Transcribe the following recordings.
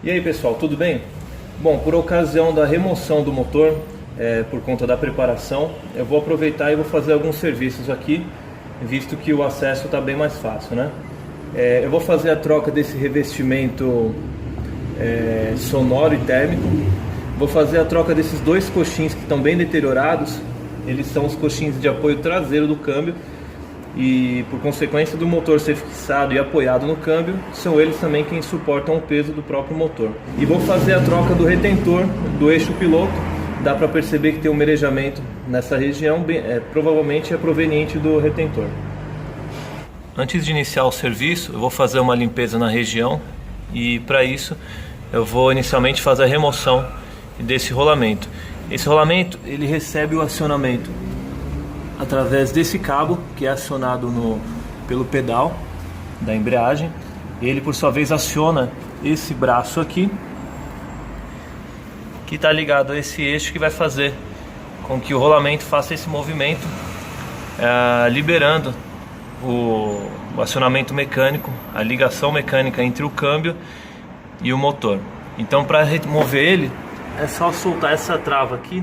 E aí pessoal, tudo bem? Bom, por ocasião da remoção do motor, por conta da preparação, eu vou aproveitar e vou fazer alguns serviços aqui, visto que o acesso está bem mais fácil, né? Eu vou fazer a troca desse revestimento sonoro e térmico, vou fazer a troca desses dois coxins que estão bem deteriorados. Eles são os coxins de apoio traseiro do câmbio e, por consequência do motor ser fixado e apoiado no câmbio, são eles também quem suportam o peso do próprio motor. E vou fazer a troca do retentor do eixo piloto. Dá para perceber que tem um merejamento nessa região, provavelmente é proveniente do retentor. Antes de iniciar o serviço, eu vou fazer uma limpeza na região e, para isso, eu vou inicialmente fazer a remoção desse rolamento. Esse rolamento ele recebe o acionamento através desse cabo que é acionado pelo pedal da embreagem. Ele, por sua vez, aciona esse braço aqui, que está ligado a esse eixo, que vai fazer com que o rolamento faça esse movimento, liberando o acionamento mecânico, a ligação mecânica entre o câmbio e o motor. Então, para remover ele, é só soltar essa trava aqui.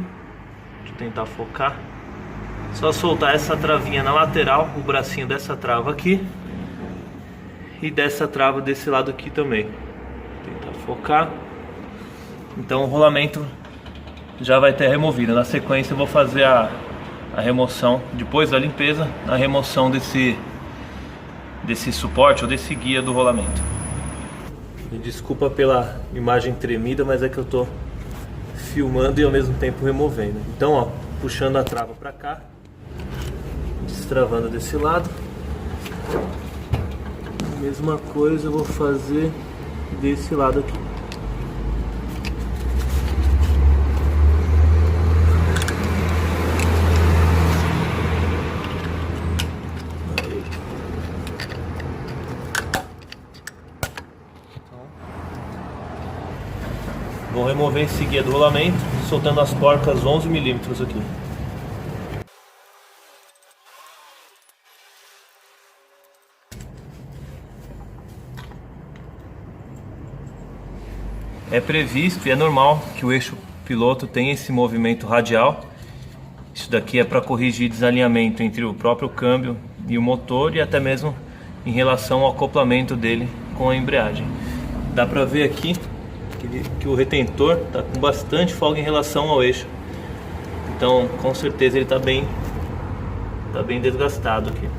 Deixa eu tentar focar. Só soltar essa travinha na lateral, o bracinho dessa trava aqui e dessa trava desse lado aqui também. Vou tentar focar. Então o rolamento já vai ter removido. Na sequência eu vou fazer a remoção, depois da limpeza, a remoção desse suporte ou desse guia do rolamento. Me desculpa pela imagem tremida, mas é que eu tô filmando e ao mesmo tempo removendo. Então, ó, puxando a trava para cá, destravando desse lado. A mesma coisa eu vou fazer desse lado aqui. Vou remover esse guia do rolamento, soltando as porcas 11 mm aqui. É previsto e é normal que o eixo piloto tenha esse movimento radial. Isso daqui é para corrigir desalinhamento entre o próprio câmbio e o motor, e até mesmo em relação ao acoplamento dele com a embreagem. Dá para ver aqui que o retentor está com bastante folga em relação ao eixo. Então, com certeza ele está bem desgastado aqui.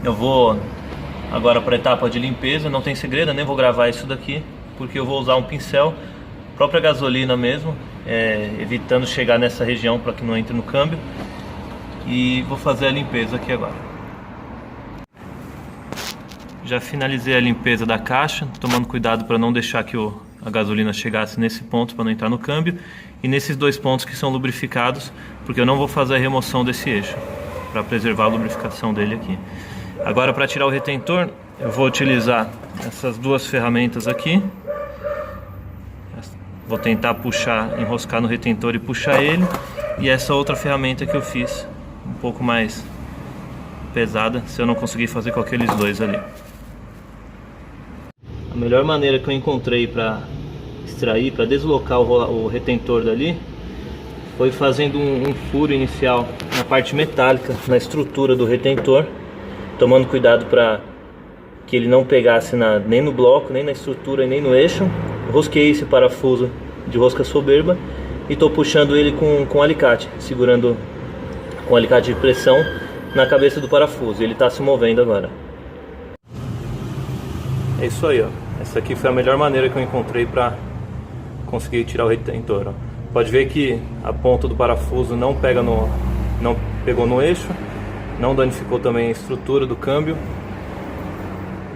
Eu vou agora para a etapa de limpeza. Não tem segredo, nem vou gravar isso daqui, porque eu vou usar um pincel, própria gasolina mesmo, evitando chegar nessa região para que não entre no câmbio. E vou fazer a limpeza aqui agora. Já finalizei a limpeza da caixa, tomando cuidado para não deixar que a gasolina chegasse nesse ponto, para não entrar no câmbio, e nesses dois pontos que são lubrificados, porque eu não vou fazer a remoção desse eixo, para preservar a lubrificação dele aqui. Agora, para tirar o retentor, eu vou utilizar essas duas ferramentas aqui. Vou tentar puxar, enroscar no retentor e puxar ele, e essa outra ferramenta que eu fiz, um pouco mais pesada, se eu não conseguir fazer com aqueles dois ali. A melhor maneira que eu encontrei para extrair, para deslocar o retentor dali, foi fazendo um furo inicial na parte metálica, na estrutura do retentor, tomando cuidado para que ele não pegasse nem no bloco, nem na estrutura, nem no eixo. Rosqueei esse parafuso de rosca soberba e estou puxando ele com alicate, segurando com alicate de pressão na cabeça do parafuso. Ele está se movendo agora. É isso aí, ó. Essa aqui foi a melhor maneira que eu encontrei para conseguir tirar o retentor, ó. Pode ver que a ponta do parafuso não pegou no eixo, não danificou também a estrutura do câmbio.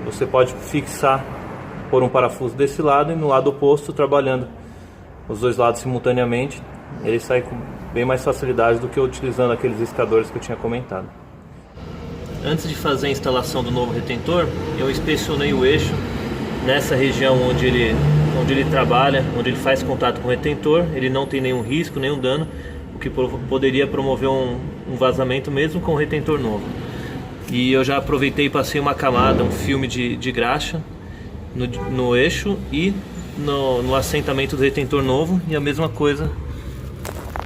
Você pode fixar por um parafuso desse lado e no lado oposto, trabalhando os dois lados simultaneamente. Ele sai com bem mais facilidade do que utilizando aqueles riscadores que eu tinha comentado. Antes de fazer a instalação do novo retentor, eu inspecionei o eixo nessa região onde ele trabalha, onde ele faz contato com o retentor. Ele não tem nenhum risco, nenhum dano, o que poderia promover um vazamento mesmo com o retentor novo. E eu já aproveitei e passei uma camada, um filme de graxa no eixo, e no assentamento do retentor novo e a mesma coisa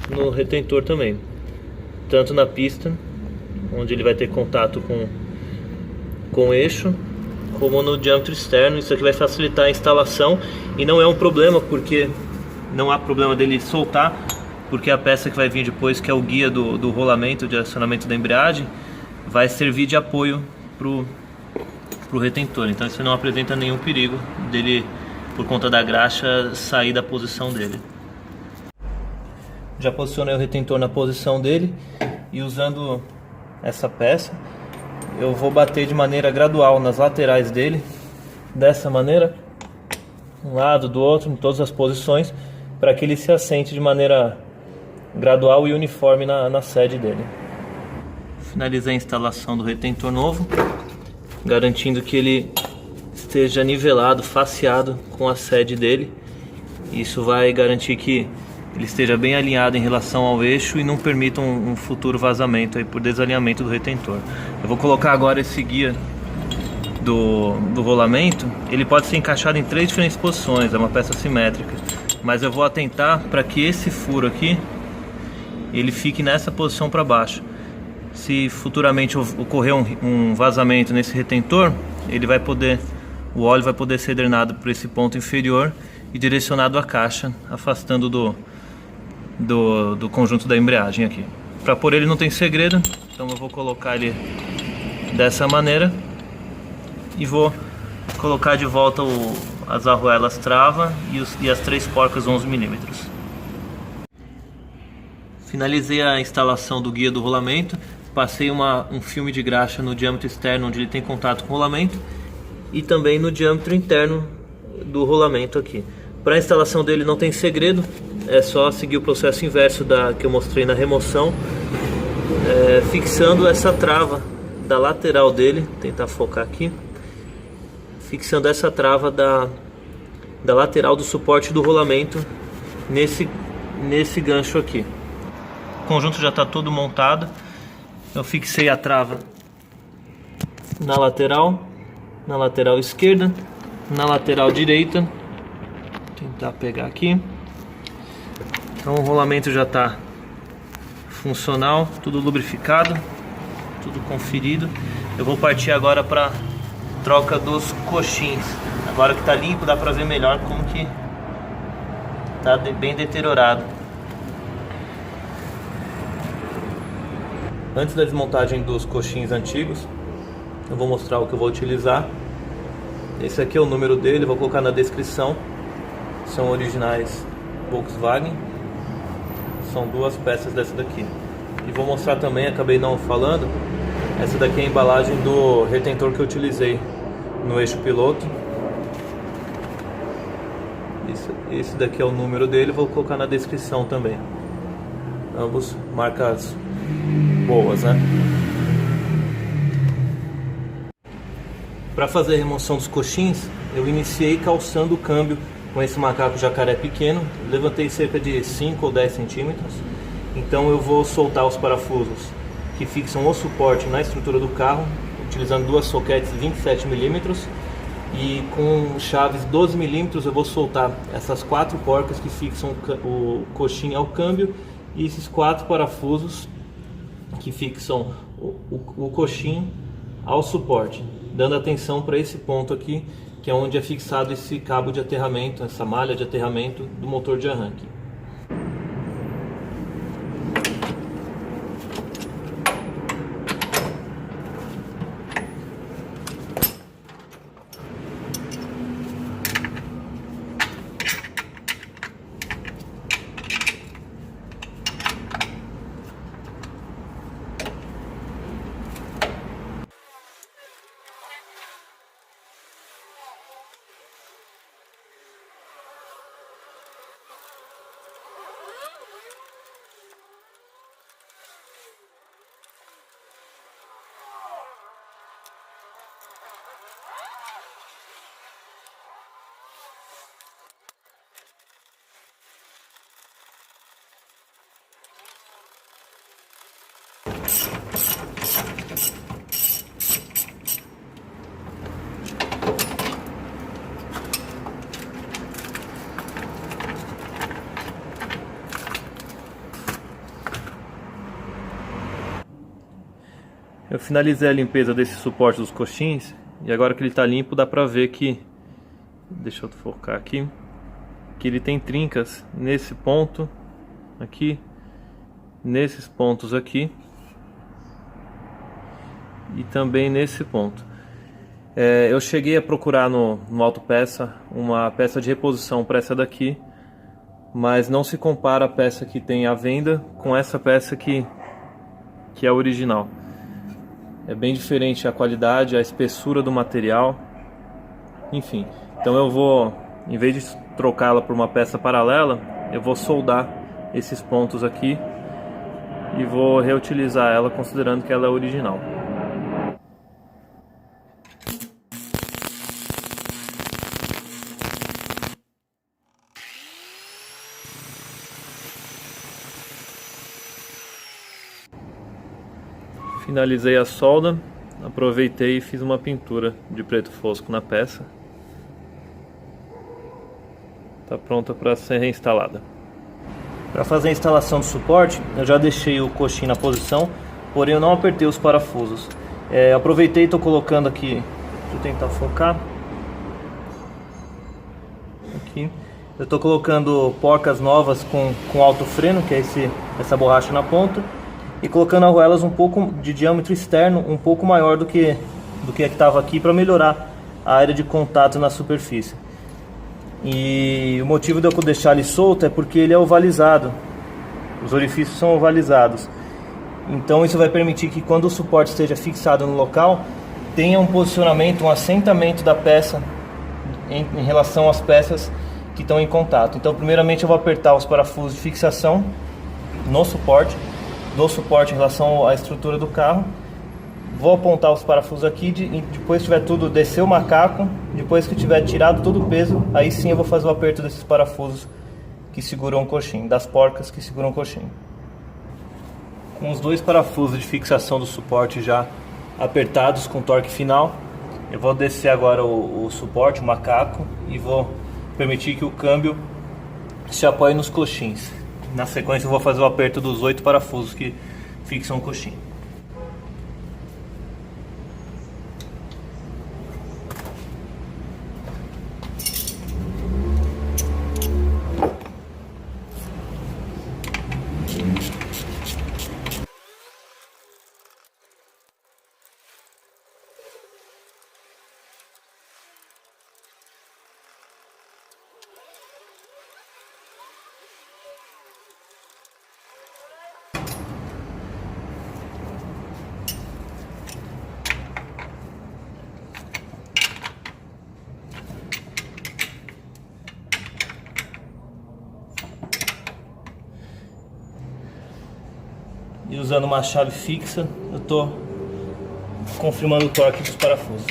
no retentor também, tanto na pista, onde ele vai ter contato com o eixo, como no diâmetro externo. Isso aqui vai facilitar a instalação e não é um problema, porque não há problema dele soltar, porque a peça que vai vir depois, que é o guia do rolamento de acionamento da embreagem, vai servir de apoio pro retentor. Então isso não apresenta nenhum perigo dele, por conta da graxa, sair da posição dele. Já posicionei o retentor na posição dele e, usando essa peça, eu vou bater de maneira gradual nas laterais dele, dessa maneira, um lado do outro, em todas as posições, para que ele se assente de maneira gradual e uniforme na sede dele. Finalizei a instalação do retentor novo, garantindo que ele esteja nivelado, faceado com a sede dele. Isso vai garantir que ele esteja bem alinhado em relação ao eixo e não permita um futuro vazamento aí por desalinhamento do retentor. Eu vou colocar agora esse guia do rolamento. Ele pode ser encaixado em 3 diferentes posições, é uma peça simétrica, mas eu vou atentar para que esse furo aqui ele fique nessa posição para baixo. Se futuramente ocorrer um vazamento nesse retentor, o óleo vai poder ser drenado por esse ponto inferior e direcionado à caixa, afastando do conjunto da embreagem aqui. Para pôr ele não tem segredo, então eu vou colocar ele dessa maneira e vou colocar de volta as arruelas trava e as 3 porcas 11 mm. Finalizei a instalação do guia do rolamento, passei um filme de graxa no diâmetro externo, onde ele tem contato com o rolamento, e também no diâmetro interno do rolamento aqui. Para a instalação dele não tem segredo, é só seguir o processo inverso que eu mostrei na remoção, fixando essa trava da lateral dele, tentar focar aqui, fixando essa trava da lateral do suporte do rolamento nesse gancho aqui. O conjunto já está todo montado. Eu fixei a trava na lateral esquerda, na lateral direita. Vou tentar pegar aqui. Então o rolamento já está funcional, tudo lubrificado, tudo conferido. Eu vou partir agora para troca dos coxins. Agora que está limpo, dá para ver melhor como que está bem deteriorado. Antes da desmontagem dos coxins antigos, eu vou mostrar o que eu vou utilizar. Esse aqui é o número dele, vou colocar na descrição. São originais Volkswagen. São 2 peças dessa daqui. E vou mostrar também, acabei não falando, essa daqui é a embalagem do retentor que eu utilizei no eixo piloto. Esse daqui é o número dele, vou colocar na descrição também. Ambos marcas boas, né? Para fazer a remoção dos coxins, eu iniciei calçando o câmbio com esse macaco jacaré pequeno. Levantei cerca de 5 ou 10 centímetros. Então eu vou soltar os parafusos que fixam o suporte na estrutura do carro, utilizando 2 soquetes 27 mm, e com chaves 12 mm eu vou soltar essas 4 porcas que fixam o coxim ao câmbio e esses 4 parafusos que fixam o coxim ao suporte, dando atenção para esse ponto aqui, que é onde é fixado esse cabo de aterramento, essa malha de aterramento do motor de arranque. Eu finalizei a limpeza desse suporte dos coxins e agora que ele está limpo dá pra ver que, deixa eu focar aqui, que ele tem trincas nesse ponto aqui, nesses pontos aqui e também nesse ponto. Eu cheguei a procurar no autopeça uma peça de reposição para essa daqui, mas não se compara a peça que tem à venda com essa peça que é a original. É bem diferente a qualidade, a espessura do material, enfim. Então eu vou, em vez de trocá-la por uma peça paralela, eu vou soldar esses pontos aqui e vou reutilizar ela considerando que ela é original. Finalizei a solda, aproveitei e fiz uma pintura de preto fosco na peça. Está pronta para ser reinstalada. Para fazer a instalação do suporte, eu já deixei o coxim na posição, porém eu não apertei os parafusos. Aproveitei e estou colocando aqui, deixa eu tentar focar. Aqui. Eu estou colocando porcas novas com alto freno, que é essa borracha na ponta. E colocando arruelas um pouco de diâmetro externo, um pouco maior do que a que estava aqui, para melhorar a área de contato na superfície. E o motivo de eu deixar ele solto é porque ele é ovalizado, os orifícios são ovalizados. Então isso vai permitir que quando o suporte esteja fixado no local, tenha um posicionamento, um assentamento da peça em relação às peças que estão em contato. Então primeiramente eu vou apertar os parafusos de fixação no suporte, em relação à estrutura do carro. Vou apontar os parafusos aqui e depois que tiver tudo, descer o macaco, depois que tiver tirado todo o peso, aí sim eu vou fazer o aperto desses parafusos que seguram o coxim, das porcas que seguram o coxim. Com os dois parafusos de fixação do suporte já apertados com torque final, eu vou descer agora o suporte, o macaco, e vou permitir que o câmbio se apoie nos coxins. Na sequência eu vou fazer o aperto dos 8 parafusos que fixam o coxim. E usando uma chave fixa, eu estou confirmando o torque dos parafusos.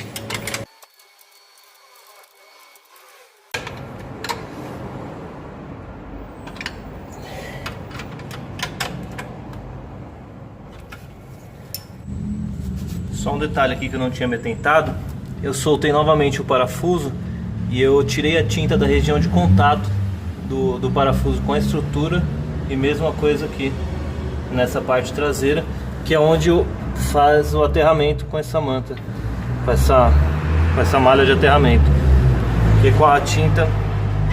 Só um detalhe aqui que eu não tinha me atentado, eu soltei novamente o parafuso e eu tirei a tinta da região de contato do parafuso com a estrutura, e mesma coisa aqui nessa parte traseira, que é onde faz o aterramento com essa manta, com essa malha de aterramento, porque com a tinta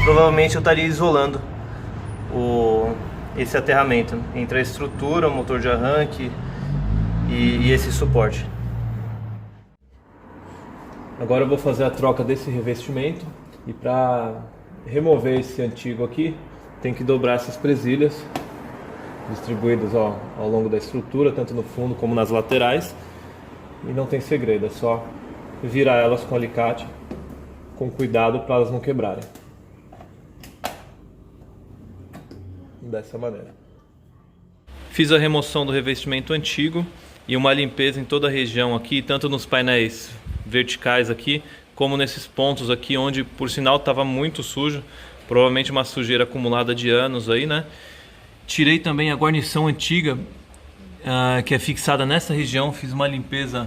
provavelmente eu estaria isolando esse aterramento entre a estrutura, o motor de arranque e esse suporte. Agora eu vou fazer a troca desse revestimento, e para remover esse antigo aqui tem que dobrar essas presilhas distribuídas ao longo da estrutura, tanto no fundo como nas laterais, e não tem segredo, é só virar elas com alicate com cuidado para elas não quebrarem, dessa maneira. Fiz a remoção do revestimento antigo e uma limpeza em toda a região aqui, tanto nos painéis verticais aqui como nesses pontos aqui, onde por sinal estava muito sujo, provavelmente uma sujeira acumulada de anos aí, né? Tirei também a guarnição antiga, que é fixada nessa região. Fiz uma limpeza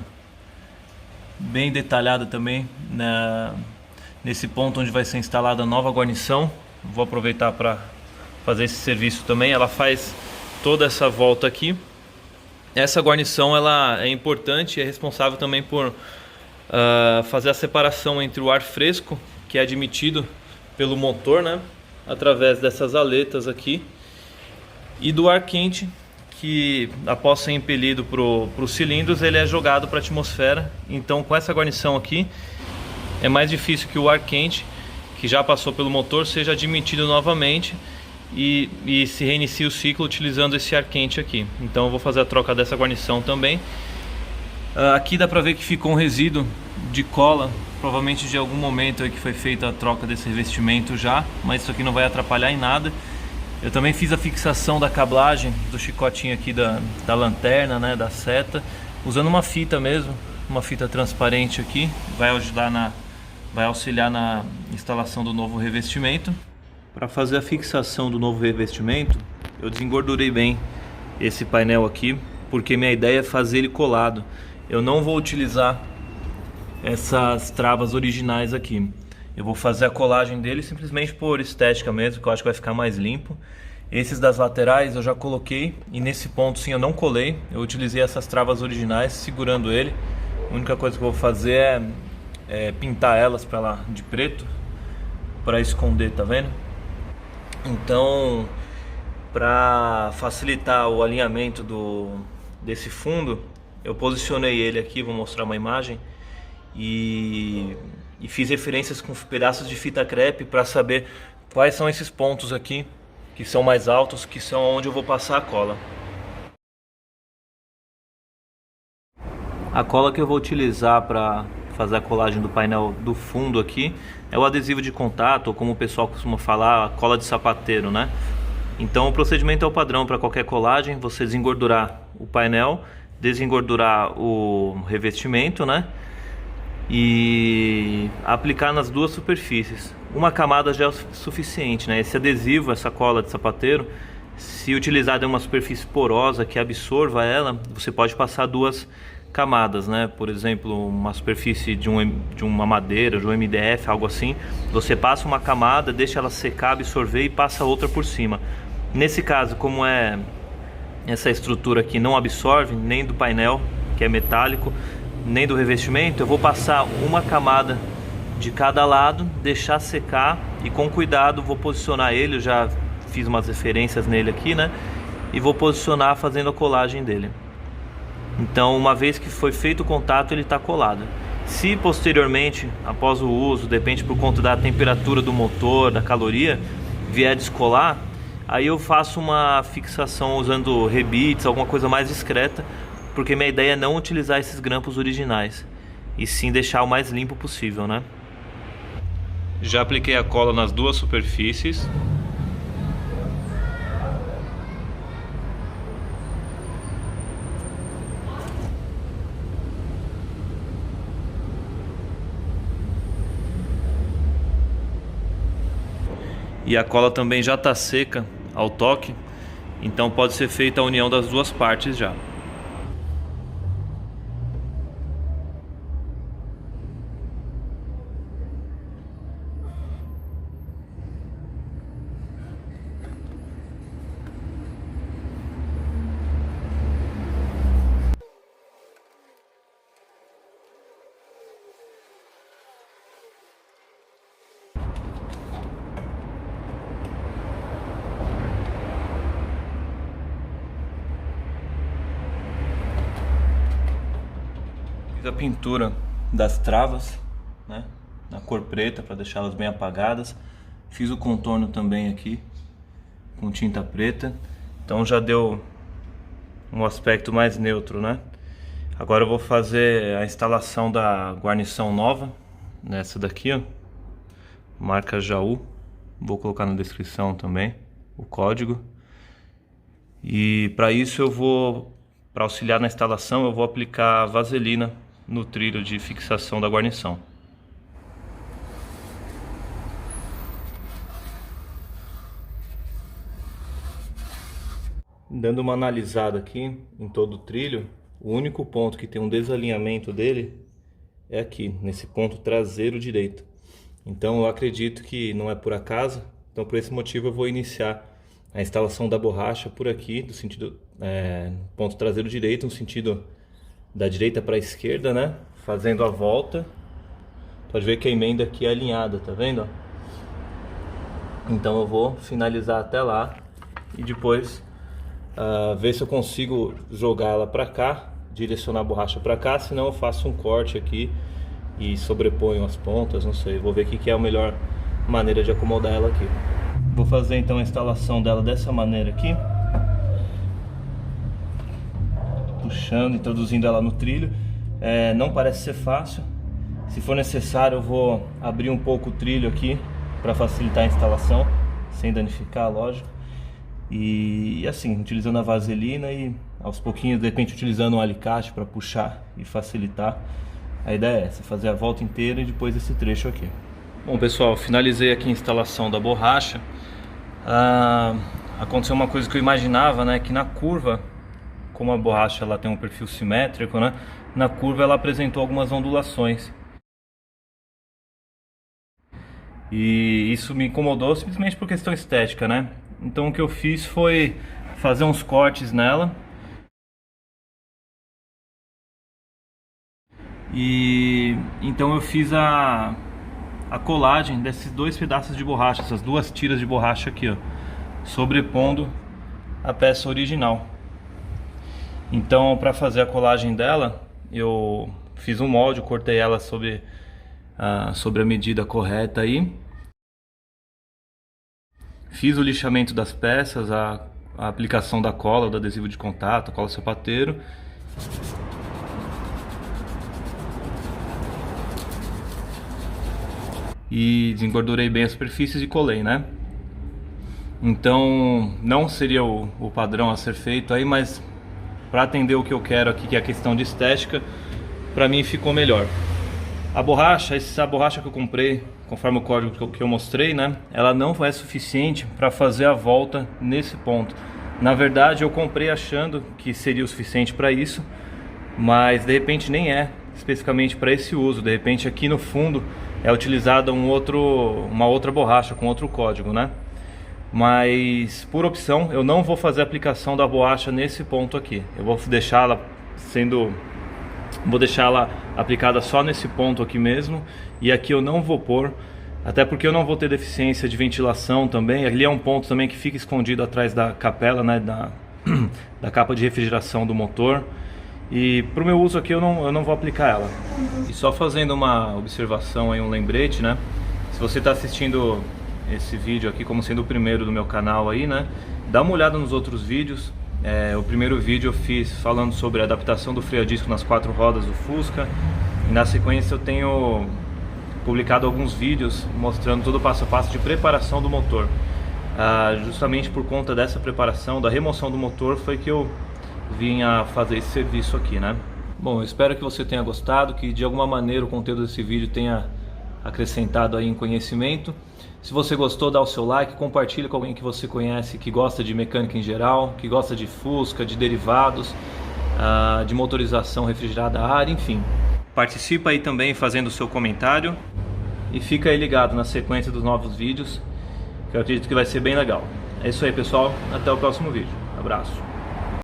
bem detalhada também nesse ponto onde vai ser instalada a nova guarnição. Vou aproveitar para fazer esse serviço também. Ela faz toda essa volta aqui. Essa guarnição ela é importante e é responsável também por fazer a separação entre o ar fresco, que é admitido pelo motor, né, através dessas aletas aqui, e do ar quente, que após ser impelido para os cilindros, ele é jogado para a atmosfera. Então com essa guarnição aqui é mais difícil que o ar quente, que já passou pelo motor, seja admitido novamente e se reinicie o ciclo utilizando esse ar quente aqui. Então eu vou fazer a troca dessa guarnição também. Aqui dá pra ver que ficou um resíduo de cola, provavelmente de algum momento aí que foi feita a troca desse revestimento já, mas isso aqui não vai atrapalhar em nada. Eu também fiz a fixação da cablagem do chicotinho aqui da lanterna, né, da seta, usando uma fita mesmo, uma fita transparente aqui, vai auxiliar na instalação do novo revestimento. Para fazer a fixação do novo revestimento, eu desengordurei bem esse painel aqui, porque minha ideia é fazer ele colado. Eu não vou utilizar essas travas originais aqui. Eu vou fazer a colagem dele simplesmente por estética mesmo, que eu acho que vai ficar mais limpo. Esses das laterais eu já coloquei e nesse ponto sim eu não colei. Eu utilizei essas travas originais segurando ele. A única coisa que eu vou fazer é pintar elas para lá de preto, para esconder, tá vendo? Então, para facilitar o alinhamento desse fundo, eu posicionei ele aqui, vou mostrar uma imagem, e fiz referências com pedaços de fita crepe para saber quais são esses pontos aqui que são mais altos, que são onde eu vou passar a cola. A cola que eu vou utilizar para fazer a colagem do painel do fundo aqui é o adesivo de contato, ou como o pessoal costuma falar, a cola de sapateiro, né? Então o procedimento é o padrão para qualquer colagem: você desengordurar o painel, desengordurar o revestimento, né? E aplicar nas duas superfícies. Uma camada já é o suficiente, né? Esse adesivo, essa cola de sapateiro, se utilizado em uma superfície porosa que absorva ela, você pode passar duas camadas, né? Por exemplo, uma superfície de uma madeira, de um MDF, algo assim. Você passa uma camada, deixa ela secar, absorver e passa outra por cima. Nesse caso, como essa estrutura aqui não absorve nem do painel, que é metálico, nem do revestimento, eu vou passar uma camada de cada lado, deixar secar e com cuidado vou posicionar ele. Eu já fiz umas referências nele aqui, né? E vou posicionar fazendo a colagem dele. Então, uma vez que foi feito o contato, ele está colado. Se posteriormente, após o uso, depende por conta da temperatura do motor, da caloria, vier descolar, aí eu faço uma fixação usando rebites, alguma coisa mais discreta, porque minha ideia é não utilizar esses grampos originais, e sim deixar o mais limpo possível, né? Já apliquei a cola nas duas superfícies. E a cola também já está seca ao toque, então pode ser feita a união das duas partes já. Fiz a pintura das travas, né, na cor preta para deixá-las bem apagadas. Fiz o contorno também aqui com tinta preta, então já deu um aspecto mais neutro, né? Agora eu vou fazer a instalação da guarnição nova, nessa daqui, ó, marca Jaú. Vou colocar na descrição também o código. E para isso para auxiliar na instalação, eu vou aplicar vaselina no trilho de fixação da guarnição. Dando uma analisada aqui em todo o trilho, o único ponto que tem um desalinhamento dele é aqui, nesse ponto traseiro direito. Então eu acredito que não é por acaso, então por esse motivo eu vou iniciar a instalação da borracha por aqui, do sentido ponto traseiro direito, no sentido da direita para a esquerda, né? Fazendo a volta. Pode ver que a emenda aqui é alinhada, tá vendo? Então eu vou finalizar até lá e depois ver se eu consigo jogar ela para cá, direcionar a borracha para cá, senão eu faço um corte aqui e sobreponho as pontas, não sei, vou ver o que é a melhor maneira de acomodar ela aqui. Vou fazer então a instalação dela dessa maneira aqui, puxando, introduzindo ela no trilho. Não parece ser fácil. Se for necessário, eu vou abrir um pouco o trilho aqui para facilitar a instalação, sem danificar, lógico. E assim, utilizando a vaselina e aos pouquinhos, de repente utilizando um alicate para puxar e facilitar. A ideia é essa, fazer a volta inteira e depois esse trecho aqui. Bom pessoal, finalizei aqui a instalação da borracha. Aconteceu uma coisa que eu imaginava, né, que na curva, como a borracha ela tem um perfil simétrico, né, na curva ela apresentou algumas ondulações. E isso me incomodou simplesmente por questão estética, né? Então o que eu fiz foi fazer uns cortes nela. E então eu fiz a colagem desses dois pedaços de borracha, essas duas tiras de borracha aqui, ó, sobrepondo a peça original. Então, para fazer a colagem dela, eu fiz um molde, cortei ela sobre a medida correta aí. Fiz o lixamento das peças, a aplicação da cola, do adesivo de contato, a cola sapateiro. E desengordurei bem as superfícies e colei, né? Então não seria o padrão a ser feito aí, mas para atender o que eu quero aqui, que é a questão de estética, para mim ficou melhor. A borracha, essa borracha que eu comprei, conforme o código que eu mostrei, né? Ela não é suficiente para fazer a volta nesse ponto. Na verdade eu comprei achando que seria o suficiente para isso, mas de repente nem é especificamente para esse uso. De repente aqui no fundo é utilizada uma outra borracha com outro código, né? Mas por opção eu não vou fazer a aplicação da borracha nesse ponto aqui. Eu vou deixá-la aplicada só nesse ponto aqui mesmo, e aqui eu não vou pôr, até porque eu não vou ter deficiência de ventilação também. Ali é um ponto também que fica escondido atrás da capela, né, da capa de refrigeração do motor. E para o meu uso aqui eu não vou aplicar ela. E só fazendo uma observação aí, um lembrete, né? Se você está assistindo esse vídeo aqui como sendo o primeiro do meu canal aí, né? Dá uma olhada nos outros vídeos. O primeiro vídeo eu fiz falando sobre a adaptação do freio a disco nas 4 rodas do Fusca. E na sequência eu tenho publicado alguns vídeos mostrando todo o passo a passo de preparação do motor. Justamente por conta dessa preparação, da remoção do motor, foi que eu vim a fazer esse serviço aqui, né? Bom, eu espero que você tenha gostado, que de alguma maneira o conteúdo desse vídeo tenha acrescentado aí em conhecimento. Se você gostou, dá o seu like, compartilha com alguém que você conhece, que gosta de mecânica em geral, que gosta de Fusca, de derivados, de motorização refrigerada a ar, enfim. Participa aí também fazendo o seu comentário e fica aí ligado na sequência dos novos vídeos, que eu acredito que vai ser bem legal. É isso aí, pessoal, até o próximo vídeo. Abraço.